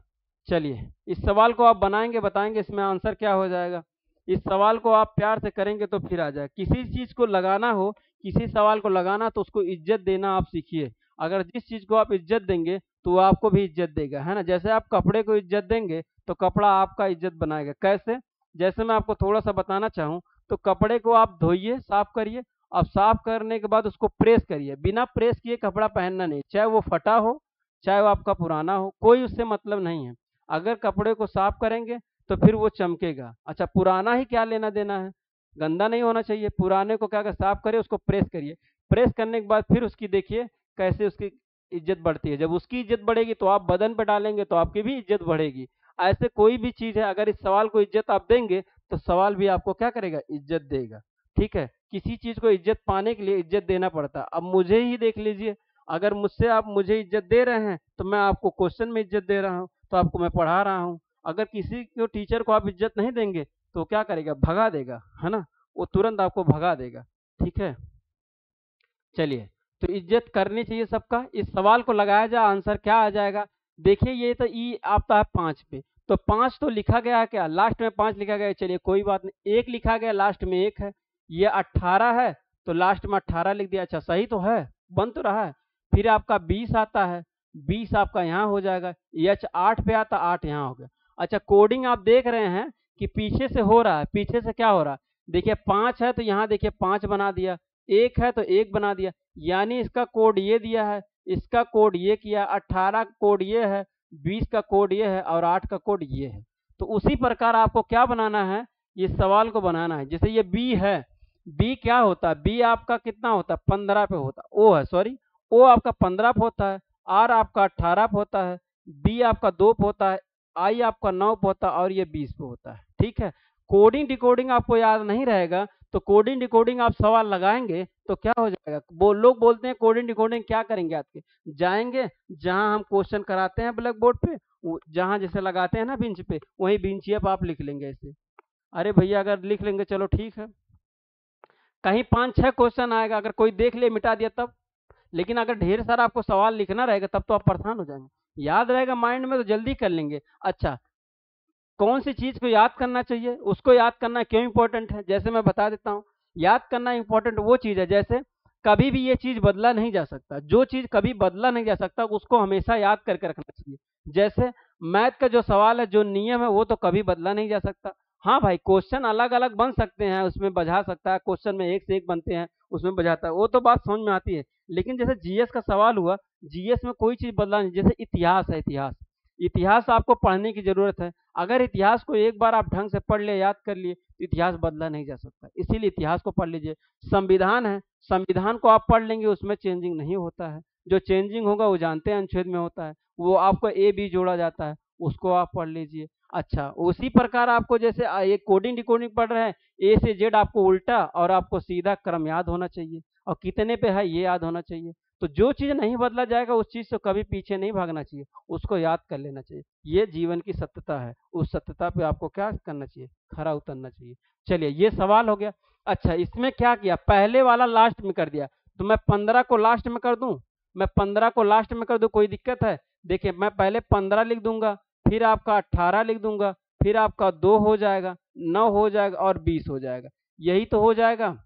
चलिए इस सवाल को आप बनाएंगे, बताएंगे इसमें आंसर क्या हो जाएगा। इस सवाल को आप प्यार से करेंगे तो फिर आ जाए। किसी चीज को लगाना हो, किसी सवाल को लगाना तो उसको इज्जत देना आप सीखिए। अगर जिस चीज को आप इज्जत देंगे तो वो आपको भी इज्जत देगा, है ना। जैसे आप कपड़े को इज्जत देंगे तो कपड़ा आपका इज्जत बनाएगा। कैसे, जैसे मैं आपको थोड़ा सा बताना चाहूँ, तो कपड़े को आप धोइए, साफ करिए, अब साफ करने के बाद उसको प्रेस करिए। बिना प्रेस किए कपड़ा पहनना नहीं, चाहे वो फटा हो चाहे वो आपका पुराना हो, कोई उससे मतलब नहीं है। अगर कपड़े को साफ करेंगे तो फिर वो चमकेगा। अच्छा पुराना ही क्या लेना देना है, गंदा नहीं होना चाहिए। पुराने को क्या कर साफ करिए, उसको प्रेस करिए, प्रेस करने के बाद फिर उसकी देखिए कैसे उसकी इज्जत बढ़ती है। जब उसकी इज्जत बढ़ेगी तो आप बदन पे डालेंगे तो आपकी भी इज्जत बढ़ेगी। ऐसे कोई भी चीज है, अगर इस सवाल को इज्जत आप देंगे तो सवाल भी आपको क्या करेगा, इज्जत देगा, ठीक है। किसी चीज को इज्जत पाने के लिए इज्जत देना पड़ता है। अब मुझे ही देख लीजिए, अगर मुझसे आप मुझे इज्जत दे रहे हैं तो मैं आपको क्वेश्चन में इज्जत दे रहा हूँ, तो आपको मैं पढ़ा रहा हूँ। अगर किसी को टीचर को आप इज्जत नहीं देंगे तो क्या करेगा, भगा देगा, है ना, वो तुरंत आपको भगा देगा, ठीक है। चलिए तो इज्जत करनी चाहिए सबका। इस सवाल को लगाया जाए, आंसर क्या आ जाएगा। देखिए ये तो ई आता है 5 पे, तो 5 तो लिखा गया है, क्या लास्ट में 5 लिखा गया है। चलिए कोई बात नहीं, 1 लिखा गया लास्ट में 1 है, ये 18 है तो लास्ट में 18 लिख दिया। अच्छा सही तो है, बन तो रहा है। फिर आपका 20 आता है, 20 आपका यहाँ हो जाएगा, एच 8 पे आता, 8 यहाँ हो गया। अच्छा कोडिंग आप देख रहे हैं कि पीछे से हो रहा है, पीछे से क्या हो रहा है, देखिए 5 है तो यहाँ देखिए 5 बना दिया, 1 है तो 1 बना दिया, यानी इसका कोड ये दिया है, इसका कोड ये किया, 18 का कोड ये है, 20 का कोड ये है और 8 का कोड ये है। तो उसी प्रकार आपको क्या बनाना है, इस सवाल को बनाना है। जैसे ये बी है, बी क्या होता है, बी आपका कितना होता है, 15 पे होता है, ओ है सॉरी, ओ आपका 15 पे होता है, आर आपका 18 पे होता है, बी आपका 2 पे होता है, आई आपका 9 पे होता है और ये 20 पे होता है। ठीक है, कोडिंग डिकोडिंग आपको याद नहीं रहेगा तो कोडिंग डिकोडिंग आप सवाल लगाएंगे तो क्या हो जाएगा, वो लोग बोलते हैं कोडिंग डिकोडिंग क्या करेंगे, आपके जाएंगे जहां हम क्वेश्चन कराते हैं ब्लैक बोर्ड पे, जहां जैसे लगाते हैं ना बेंच पे, वही बेंचिए पे आप लिख लेंगे ऐसे। अरे भैया अगर लिख लेंगे चलो ठीक है, कहीं 5-6 क्वेश्चन आएगा, अगर कोई देख ले मिटा दिया तब, लेकिन अगर ढेर सारा आपको सवाल लिखना रहेगा तब तो आप परेशान हो जाएंगे। याद रहेगा माइंड में तो जल्दी कर लेंगे। अच्छा कौन सी चीज को याद करना चाहिए, उसको याद करना क्यों इंपॉर्टेंट है, जैसे मैं बता देता हूँ। याद करना इंपॉर्टेंट वो चीज है, जैसे कभी भी ये चीज बदला नहीं जा सकता, जो चीज कभी बदला नहीं जा सकता उसको हमेशा याद करके रखना चाहिए। जैसे मैथ का जो सवाल है, जो नियम है वो तो कभी बदला नहीं जा सकता। हाँ भाई क्वेश्चन अलग अलग बन सकते हैं, उसमें बझा सकता है, क्वेश्चन में एक से एक बनते हैं, उसमें बझाता है, वो तो बात समझ में आती है। लेकिन जैसे जीएस का सवाल हुआ, जीएस में कोई चीज बदला नहीं, जैसे इतिहास है, इतिहास, इतिहास आपको पढ़ने की जरूरत है। अगर इतिहास को एक बार आप ढंग से पढ़ लिए, याद कर लिए, तो इतिहास बदला नहीं जा सकता, इसीलिए इतिहास को पढ़ लीजिए। संविधान है, संविधान को आप पढ़ लेंगे, उसमें चेंजिंग नहीं होता है, जो चेंजिंग होगा वो जानते हैं अनुच्छेद में होता है, वो आपको ए बी जोड़ा जाता है, उसको आप पढ़ लीजिए। अच्छा उसी प्रकार आपको जैसे एक कोडिंग डिकोडिंग पढ़ रहे हैं, ए से जेड आपको उल्टा और आपको सीधा क्रम याद होना चाहिए, और कितने पे है ये याद होना चाहिए। तो जो चीज नहीं बदला जाएगा उस चीज से कभी पीछे नहीं भागना चाहिए, उसको याद कर लेना चाहिए। ये जीवन की सत्यता है, उस सत्यता पे आपको क्या करना चाहिए, खरा उतरना चाहिए। चलिए ये सवाल हो गया। अच्छा इसमें क्या किया, पहले वाला लास्ट में कर दिया, तो मैं 15 को लास्ट में कर दूं, मैं 15 को लास्ट में कर दूं, कोई दिक्कत है। देखिए मैं पहले 15 लिख दूंगा, फिर आपका 18 लिख दूंगा, फिर आपका 2 हो जाएगा, 9 हो जाएगा और 20 हो जाएगा, यही तो हो जाएगा।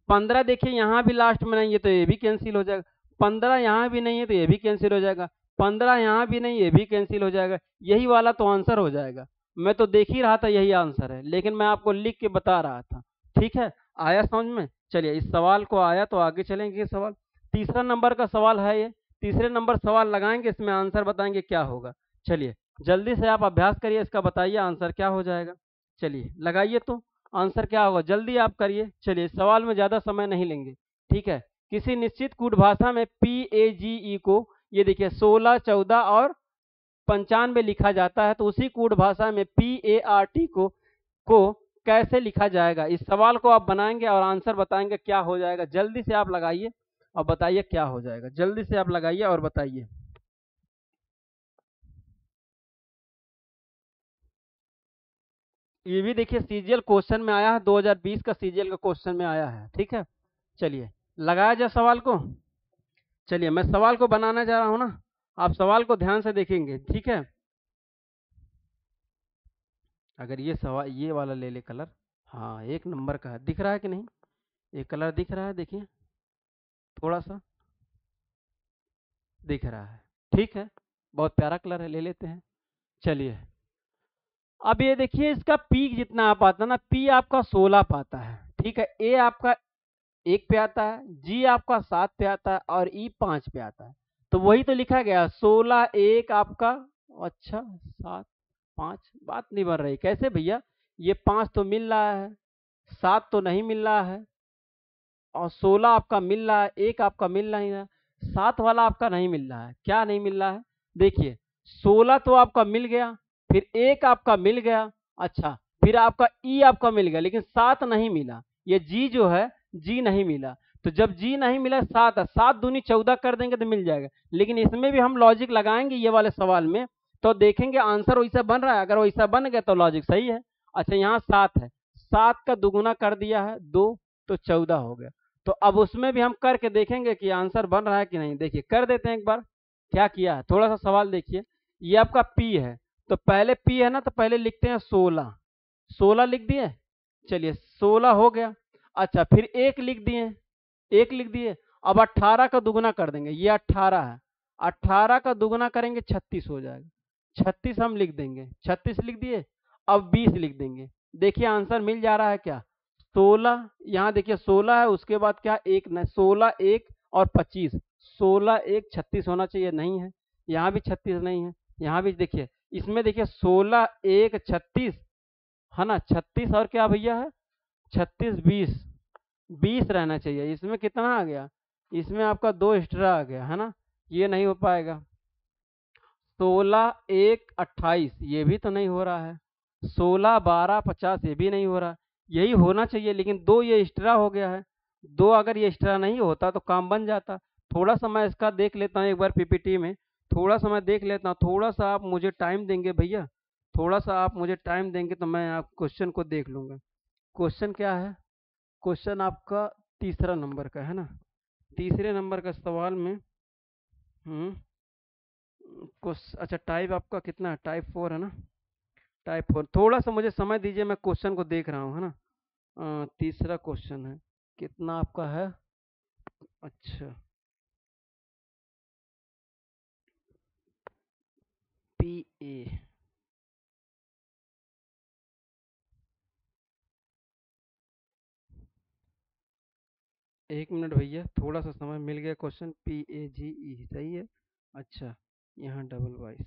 15 देखिए यहाँ भी लास्ट में नहीं है तो ये भी कैंसिल हो जाएगा, 15 यहाँ भी नहीं है तो ये भी कैंसिल हो जाएगा, 15 यहाँ भी नहीं, ये भी कैंसिल हो जाएगा, यही वाला तो आंसर हो जाएगा। मैं तो देख ही रहा था यही आंसर है, लेकिन मैं आपको लिख के बता रहा था। ठीक है, आया समझ में। चलिए इस सवाल को आया तो आगे चलेंगे। सवाल तीसरा नंबर का सवाल है ये, तीसरे नंबर सवाल लगाएंगे, इसमें आंसर बताएंगे क्या होगा। चलिए जल्दी से आप अभ्यास करिए, इसका बताइए आंसर क्या हो जाएगा। चलिए लगाइए तो आंसर क्या होगा, जल्दी आप करिए। चलिए सवाल में ज़्यादा समय नहीं लेंगे। ठीक है, किसी निश्चित कूट भाषा में PAGE को ये देखिए 16, 14 और 95 लिखा जाता है, तो उसी कूट भाषा में PART को कैसे लिखा जाएगा। इस सवाल को आप बनाएंगे और आंसर बताएंगे क्या हो जाएगा। जल्दी से आप लगाइए और बताइए क्या हो जाएगा, जल्दी से आप लगाइए और बताइए। ये भी देखिए सीजीएल क्वेश्चन में आया है, 2020 का सीजीएल का क्वेश्चन में आया है। ठीक है, चलिए लगाया जाए सवाल को। चलिए मैं सवाल को बनाना चाह रहा हूँ ना, आप सवाल को ध्यान से देखेंगे। ठीक है, अगर ये सवाल ये वाला ले ले कलर, हाँ 1 नंबर का है, दिख रहा है कि नहीं, ये कलर दिख रहा है, देखिए थोड़ा सा दिख रहा है। ठीक है, बहुत प्यारा कलर है, ले लेते हैं। चलिए अब ये देखिए इसका पी जितना आप आता है ना, पी आपका 16 पे आता है। ठीक है, ए आपका 1 पे आता है, जी आपका 7 पे आता है और ई 5 पे आता है। तो वही तो लिखा गया 16, 1 आपका, अच्छा 7, 5, बात नहीं बन रही कैसे भैया, ये 5 तो मिल रहा है, 7 तो नहीं मिल रहा है, और 16 आपका मिल रहा है, 1 आपका मिल नहीं रहा, 7 वाला आपका नहीं मिल रहा है। क्या नहीं मिल रहा है, देखिए 16 तो आपका मिल गया, फिर 1 आपका मिल गया, अच्छा फिर आपका ई आपका मिल गया, लेकिन 7 नहीं मिला, ये जी जो है जी नहीं मिला। तो जब जी नहीं मिला, 7 है, 7 दूनी 14 कर देंगे तो मिल जाएगा। लेकिन इसमें भी हम लॉजिक लगाएंगे ये वाले सवाल में, तो देखेंगे आंसर वैसा बन रहा है, अगर वैसा बन गया तो लॉजिक सही है। अच्छा यहाँ 7 है, 7 का दुगुना कर दिया है 2, तो 14 हो गया। तो अब उसमें भी हम करके देखेंगे कि आंसर बन रहा है कि नहीं। देखिए कर देते हैं एक बार, क्या किया है, थोड़ा सा सवाल देखिए। ये आपका पी है, तो पहले पी है ना, तो पहले लिखते हैं 16, 16 लिख दिए। चलिए 16 हो गया। अच्छा फिर 1 लिख दिए, 1 लिख दिए। अब 18 का दुगुना कर देंगे, ये 18 है, 18 का दुगुना करेंगे 36 हो जाएगा, 36 हम लिख देंगे, 36 लिख दिए। अब 20 लिख देंगे। देखिए आंसर मिल जा रहा है क्या, 16। यहाँ देखिए 16 है, उसके बाद क्या, एक 16 1 और 25, 16 1 36 होना चाहिए, नहीं है। यहाँ भी 36 नहीं है, यहाँ भी देखिए, इसमें देखिए 16 1 36 है ना, 36 और क्या भैया है 36 20, 20 रहना चाहिए। इसमें कितना आ गया, इसमें आपका 2 एक्स्ट्रा आ गया है ना, ये नहीं हो पाएगा। 16 1 28 ये भी तो नहीं हो रहा है, 16 12 50 ये भी नहीं हो रहा, यही होना चाहिए, लेकिन 2 ये एक्स्ट्रा हो गया है। 2 अगर ये एक्स्ट्रा नहीं होता तो काम बन जाता। थोड़ा सा मैं इसका देख लेता हूँ एक बार पीपीटी में, थोड़ा सा मैं देख लेता हूँ, थोड़ा सा आप मुझे टाइम देंगे भैया, थोड़ा सा आप मुझे टाइम देंगे तो मैं आप क्वेश्चन को देख लूँगा। क्वेश्चन क्या है, क्वेश्चन आपका तीसरा नंबर का है ना, तीसरे नंबर का सवाल में अच्छा टाइप आपका कितना है, टाइप 4 है ना, टाइप 4। थोड़ा सा मुझे समय दीजिए, मैं क्वेश्चन को देख रहा हूँ है ना। तीसरा क्वेश्चन है, कितना आपका है, अच्छा पी ए, एक मिनट भैया, थोड़ा सा समय मिल गया। क्वेश्चन PAGE सही है, अच्छा यहाँ डबल वाइस,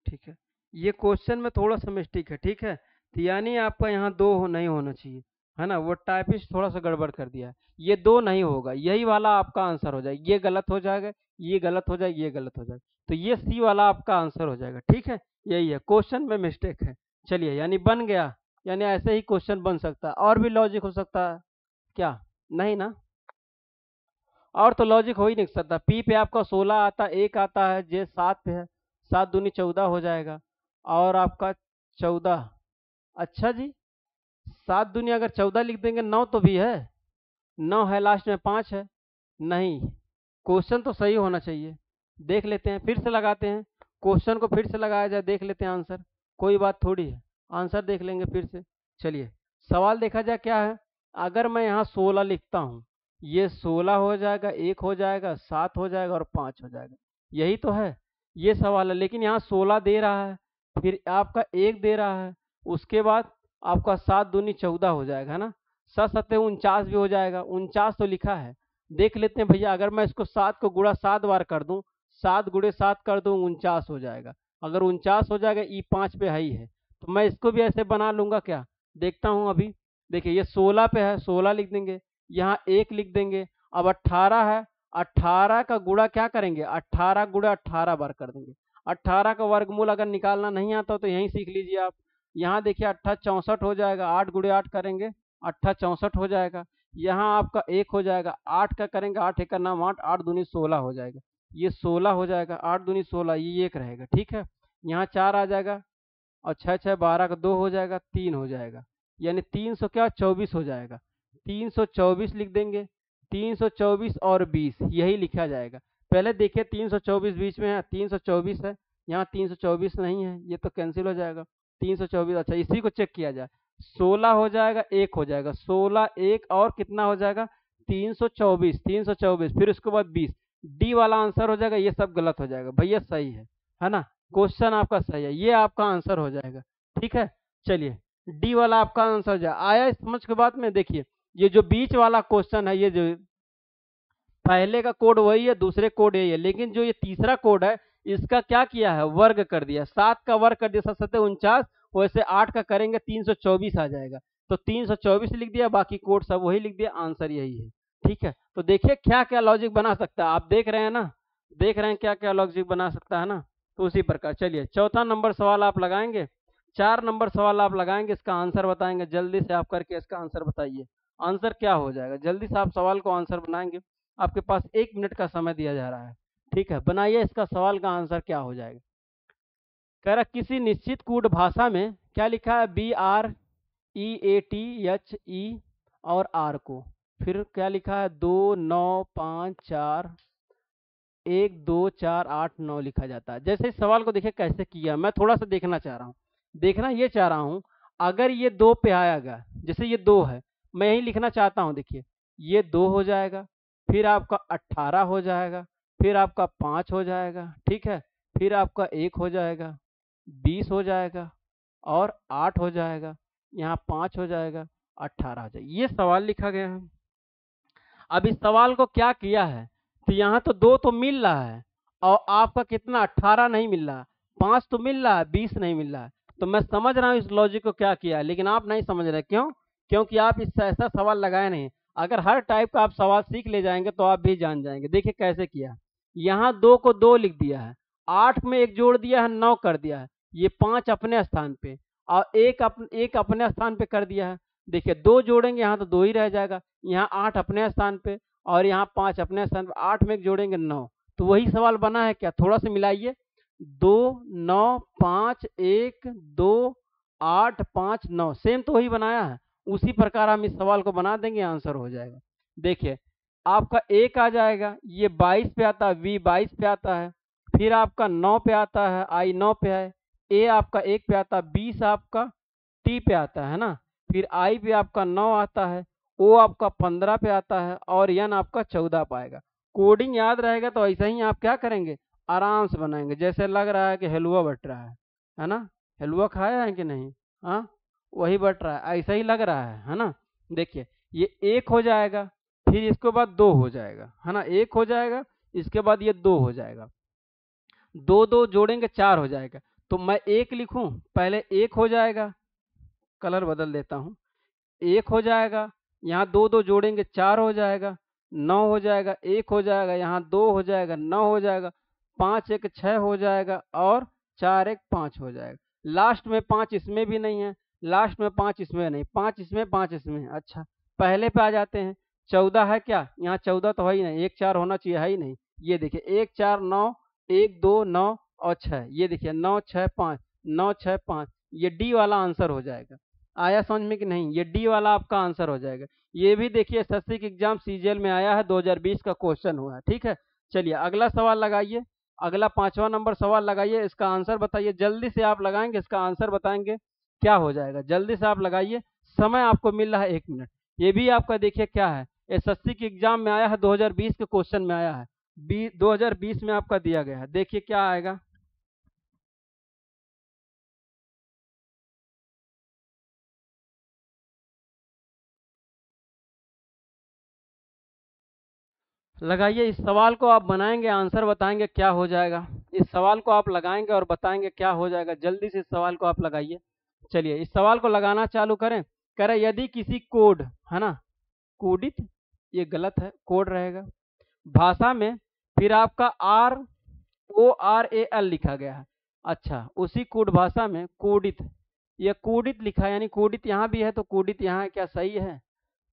ठीक है। ये क्वेश्चन में थोड़ा सा मिस्टेक है, ठीक है, तो यानी आपका यहाँ 2 नहीं होना चाहिए है ना, वो टाइपिस्ट थोड़ा सा गड़बड़ कर दिया है, ये 2 नहीं होगा, यही वाला आपका आंसर हो जाएगा, ये गलत हो जाएगा, ये गलत हो जाएगा, ये गलत हो जाएगा, तो ये सी वाला आपका आंसर हो जाएगा, ठीक है। यही है, क्वेश्चन में मिस्टेक है। चलिए यानी बन गया, यानी ऐसे ही क्वेश्चन बन सकता है, और भी लॉजिक हो सकता है क्या, नहीं ना, और तो लॉजिक हो ही नहीं सकता। पी पे आपका 16 आता है, 1 आता है, जे 7 पे है, 7 दूनी 14 हो जाएगा, और आपका 14, अच्छा जी 7 दूनी अगर 14 लिख देंगे, 9 तो भी है, 9 है लास्ट में, 5 है, नहीं, क्वेश्चन तो सही होना चाहिए। देख लेते हैं, फिर से लगाते हैं क्वेश्चन को, फिर से लगाया जाए, देख लेते हैं आंसर, कोई बात थोड़ी है, आंसर देख लेंगे फिर से। चलिए सवाल देखा जाए क्या है, अगर मैं यहाँ 16 लिखता हूँ, ये 16 हो जाएगा, 1 हो जाएगा, 7 हो जाएगा और 5 हो जाएगा, यही तो है, ये सवाल है। लेकिन यहाँ 16 दे रहा है, फिर आपका 1 दे रहा है, उसके बाद आपका 7 दूनी 14 हो जाएगा है ना, 7 सत्ते 49 भी हो जाएगा, 49 तो लिखा है। देख लेते हैं भैया, अगर मैं इसको 7 को गुणा 7 बार कर दूं, 7 गुणे 7 कर दूं, 49 हो जाएगा। अगर 49 हो जाएगा, ई 5 पे है ही है, तो मैं इसको भी ऐसे बना लूंगा क्या, देखता हूं अभी। देखिए ये 16 पे है, 16 लिख देंगे, यहाँ 1 लिख देंगे। अब 18 है, 18 का गुणा क्या करेंगे, 18 गुणा 18 बार कर देंगे। 18 का वर्गमूल अगर निकालना नहीं आता तो यहीं सीख लीजिए आप। यहाँ देखिए 8 64 हो जाएगा, 8 गुणे 8 करेंगे, 8 64 हो जाएगा। यहाँ आपका 1 हो जाएगा, 8 का करेंगे, 8 एक का नाम 8, 8 दूनी 16 हो जाएगा, ये 16 हो जाएगा, 8 दूनी 16, ये 1 रहेगा, ठीक है। यहाँ 4 आ जाएगा, और 6 6 12 का 2 हो जाएगा, 3 हो जाएगा, यानी 300 क्या 24 हो जाएगा, 324 लिख देंगे। 324 और 20 यही लिखा जाएगा। पहले देखिए 324 बीच में है, 324 है, यहाँ 324 नहीं है, ये तो कैंसिल हो जाएगा। 324, अच्छा इसी को चेक किया जाए, 16 हो जाएगा, 1 हो जाएगा, 16 1 और कितना हो जाएगा 324, 324 फिर उसके बाद 20, डी वाला आंसर हो जाएगा। ये सब गलत हो जाएगा भैया, सही है ना, क्वेश्चन आपका सही है, ये आपका आंसर हो जाएगा, ठीक है। चलिए डी वाला आपका आंसर हो जाए, आया समझ के बाद में। देखिए ये जो बीच वाला क्वेश्चन है, ये जो पहले का कोड वही है, दूसरे कोड यही है, लेकिन जो ये तीसरा कोड है, इसका क्या किया है, वर्ग कर दिया, 7 का वर्ग कर दिया, 7 7 49, वैसे 8 का करेंगे 324 आ जाएगा, तो 324 लिख दिया, बाकी कोड सब वही लिख दिया, आंसर यही है, ठीक है। तो देखिए क्या क्या लॉजिक बना सकता है, आप देख रहे हैं ना, देख रहे हैं क्या क्या लॉजिक बना सकता है ना, तो उसी प्रकार। चलिए चौथा नंबर सवाल आप लगाएंगे, 4 नंबर सवाल आप लगाएंगे, इसका आंसर बताएंगे, जल्दी से आप करके इसका आंसर बताइए, आंसर क्या हो जाएगा, जल्दी से आप सवाल को आंसर बनाएंगे, आपके पास 1 मिनट का समय दिया जा रहा है, ठीक है। बनाइए इसका सवाल का आंसर क्या हो जाएगा। कह रहा किसी निश्चित कूट भाषा में क्या लिखा है, BREATHE और आर को, फिर क्या लिखा है 2 9 5 4 1 2 4 8 9 लिखा जाता है। जैसे इस सवाल को देखिए कैसे किया, मैं थोड़ा सा देखना चाह रहा हूँ, देखना ये चाह रहा हूँ, अगर ये 2 पे आएगा, जैसे ये 2 है, मैं यही लिखना चाहता हूँ, देखिए ये 2 हो जाएगा, फिर आपका 18 हो जाएगा, फिर आपका 5 हो जाएगा, ठीक है, फिर आपका 1 हो जाएगा, 20 हो जाएगा और 8 हो जाएगा, यहाँ 5 हो जाएगा, 18 हो जाएगा। ये सवाल लिखा गया है। अब इस सवाल को क्या किया है, तो यहाँ तो 2 तो मिल रहा है और आपका कितना 18 नहीं मिल रहा, 5 तो मिल रहा है, 20 नहीं मिल रहा है। तो मैं समझ रहा हूँ इस लॉजिक को क्या किया है, लेकिन आप नहीं समझ रहे। क्यों? क्योंकि आप इससे ऐसा सवाल लगाए नहीं। अगर हर टाइप का आप सवाल सीख ले जाएंगे तो आप भी जान जाएंगे। देखिए कैसे किया, यहाँ 2 को 2 लिख दिया है, 8 में 1 जोड़ दिया है, 9 कर दिया है, ये 5 अपने स्थान पे और एक अपने स्थान पे कर दिया है। देखिए 2 जोड़ेंगे यहाँ तो 2 ही रह जाएगा, यहाँ 8 अपने स्थान पे और यहाँ 5 अपने स्थान पे, 8 में 1 जोड़ेंगे 9। तो वही सवाल बना है क्या, थोड़ा सा मिलाइए, 2 9 5 1 2 8 5 9, सेम तो वही बनाया है, उसी प्रकार हम इस सवाल को बना देंगे, आंसर हो जाएगा। देखिए आपका 1 आ जाएगा, ये 22 पे आता है, वी 22 पे आता है, फिर आपका 9 पे आता है, आई 9 पे है, ए आपका 1 पे आता है, 20 आपका टी पे आता है ना, फिर आई पे आपका 9 आता है, ओ आपका 15 पे आता है और एन आपका 14 पाएगा। कोडिंग याद रहेगा तो ऐसा ही आप क्या करेंगे, आराम से बनाएंगे। जैसे लग रहा है कि हलवा बट रहा है ना, हलवा खाया है कि नहीं, हाँ वही बट रहा है, ऐसा ही लग रहा है ना। देखिए ये 1 हो जाएगा, फिर इसके बाद 2 हो जाएगा, है ना, 1 हो जाएगा, इसके बाद ये 2 हो जाएगा, 2 2 जोड़ेंगे 4 हो जाएगा। तो मैं 1 लिखूं, पहले 1 हो जाएगा, कलर बदल देता हूँ, 1 हो जाएगा, यहाँ 2 2 जोड़ेंगे 4 हो जाएगा, 9 हो जाएगा, 1 हो जाएगा, यहाँ 2 हो जाएगा, 9 हो जाएगा, 5 1 6 हो जाएगा और 4 1 5 हो जाएगा। लास्ट में 5 इसमें भी नहीं है, लास्ट में 5 इसमें नहीं, 5 इसमें 5 इसमें। अच्छा पहले पे आ जाते हैं, 14 है क्या, यहाँ 14 तो है ही नहीं, 1 4 होना चाहिए, है ही नहीं। ये देखिए 1 4 9 1 2 9 और 6, ये देखिए 9 6 5 9 6 5, ये डी वाला आंसर हो जाएगा। आया समझ में कि नहीं, ये डी वाला आपका आंसर हो जाएगा। ये भी देखिए एसएससी के एग्जाम सीजीएल में आया है, 2020 का क्वेश्चन हुआ है, ठीक है। चलिए अगला सवाल लगाइए, अगला 5वां नंबर सवाल लगाइए, इसका आंसर बताइए, जल्दी से आप लगाएंगे, इसका आंसर बताएंगे क्या हो जाएगा, जल्दी से आप लगाइए, समय आपको मिल रहा है 1 मिनट। ये भी आपका देखिए क्या है, एसएससी के एग्जाम में आया है, 2020 के क्वेश्चन में आया है, 2020 में आपका दिया गया है। देखिए क्या आएगा, लगाइए। इस सवाल को आप बनाएंगे, आंसर बताएंगे क्या हो जाएगा। इस सवाल को आप लगाएंगे और बताएंगे क्या हो जाएगा, जल्दी से इस सवाल को आप लगाइए। चलिए इस सवाल को लगाना चालू करें। कह रहे यदि किसी कोड, है ना, कोडित, ये गलत है, कोड रहेगा, भाषा में, फिर आपका RORAL लिखा गया है। अच्छा उसी कोड भाषा में कोडित, ये कोडित लिखा है, यानी कोडित यहाँ भी है तो कोडित यहाँ है, क्या सही है?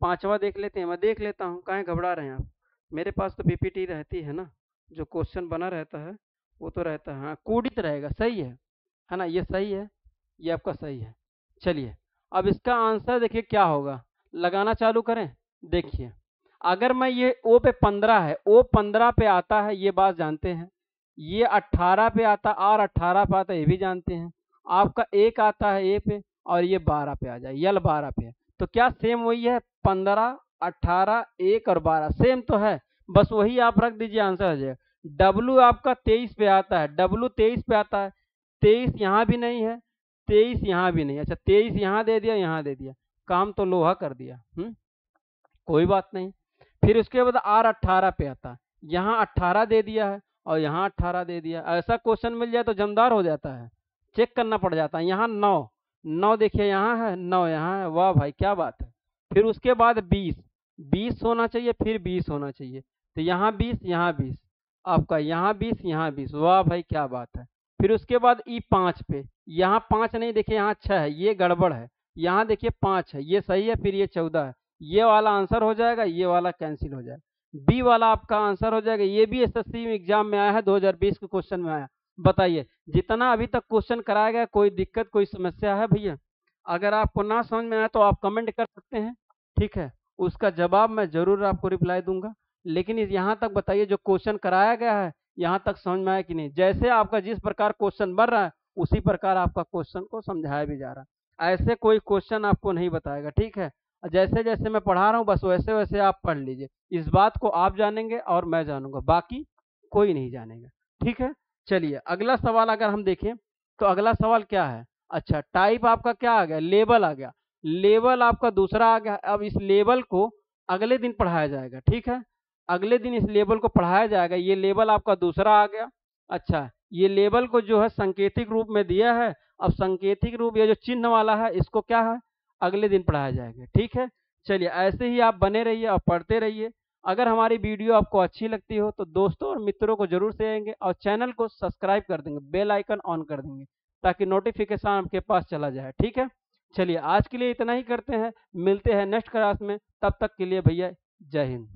5वां देख लेते हैं, मैं देख लेता हूँ, काहे घबरा रहे हैं आप, मेरे पास तो पीपीटी रहती है ना, जो क्वेश्चन बना रहता है वो तो रहता है। हाँ कोडित रहेगा, सही है ना, ये सही है, ये आपका सही है। चलिए अब इसका आंसर देखिए क्या होगा, लगाना चालू करें। देखिए अगर मैं ये ओ पे 15 है, ओ 15 पे आता है, ये बात जानते हैं, ये 18 पे आता, और 18 पे आता, ये भी जानते हैं। आपका 1 आता है ए पे और ये 12 पे आ जाए, यल 12 पे है, तो क्या सेम वही है, 15 18 1 और 12 सेम तो है, बस वही आप रख दीजिए, आंसर आ जाएगा। डब्लू आपका 23 पे आता है, डब्लू 23 पे आता है, 23 यहाँ भी नहीं है, 23 यहाँ भी नहीं, अच्छा 23 यहाँ दे दिया, यहाँ दे दिया, काम तो लोहा कर दिया। कोई बात नहीं। फिर उसके बाद R18 पे आता है, यहाँ 18 दे दिया है और यहाँ 18 दे दिया, ऐसा क्वेश्चन मिल जाए तो जमदार हो जाता है, चेक करना पड़ जाता है। यहाँ 9 9 देखिए यहाँ है, 9 यहाँ है, वाह भाई क्या बात है। फिर उसके बाद 20 20 होना चाहिए, फिर 20 होना चाहिए, तो यहाँ 20 यहाँ 20, आपका यहाँ 20 यहाँ 20, वाह भाई क्या बात है। फिर उसके बाद E5 पे, यहाँ 5 नहीं, देखिए यहाँ 6 है, ये गड़बड़ है, यहाँ देखिए 5 है, ये सही है, फिर ये 14 है, ये वाला आंसर हो जाएगा, ये वाला कैंसिल हो जाएगा, बी वाला आपका आंसर हो जाएगा। ये भी एसएससी एग्जाम में आया है, 2020 के क्वेश्चन में आया। बताइए जितना अभी तक क्वेश्चन कराया गया, कोई दिक्कत कोई समस्या है भैया? अगर आपको ना समझ में आया तो आप कमेंट कर सकते हैं, ठीक है, उसका जवाब मैं जरूर आपको रिप्लाई दूंगा। लेकिन इस यहाँ तक बताइए जो क्वेश्चन कराया गया है, यहाँ तक समझ में आया कि नहीं? जैसे आपका जिस प्रकार क्वेश्चन बन रहा है उसी प्रकार आपका क्वेश्चन को समझाया भी जा रहा है, ऐसे कोई क्वेश्चन आपको नहीं बताएगा, ठीक है। जैसे जैसे मैं पढ़ा रहा हूँ बस वैसे वैसे आप पढ़ लीजिए। इस बात को आप जानेंगे और मैं जानूंगा, बाकी कोई नहीं जानेगा। ठीक है, चलिए अगला सवाल अगर हम देखें तो अगला सवाल क्या है। अच्छा, टाइप आपका क्या आ गया, लेबल आ गया। लेबल आपका दूसरा आ गया। अब इस लेबल को अगले दिन पढ़ाया जाएगा। ठीक है, अगले दिन इस लेबल को पढ़ाया जाएगा। ये लेबल आपका दूसरा आ गया। अच्छा, ये लेबल को जो है सांकेतिक रूप में दिया है। अब सांकेतिक रूप ये जो चिन्ह वाला है इसको क्या है, अगले दिन पढ़ाया जाएगा। ठीक है, चलिए ऐसे ही आप बने रहिए और पढ़ते रहिए। अगर हमारी वीडियो आपको अच्छी लगती हो तो दोस्तों और मित्रों को जरूर शेयर करेंगे और चैनल को सब्सक्राइब कर देंगे, बेल आइकन ऑन कर देंगे ताकि नोटिफिकेशन आपके पास चला जाए। ठीक है, चलिए आज के लिए इतना ही करते हैं, मिलते हैं नेक्स्ट क्लास में। तब तक के लिए भैया जय हिंद।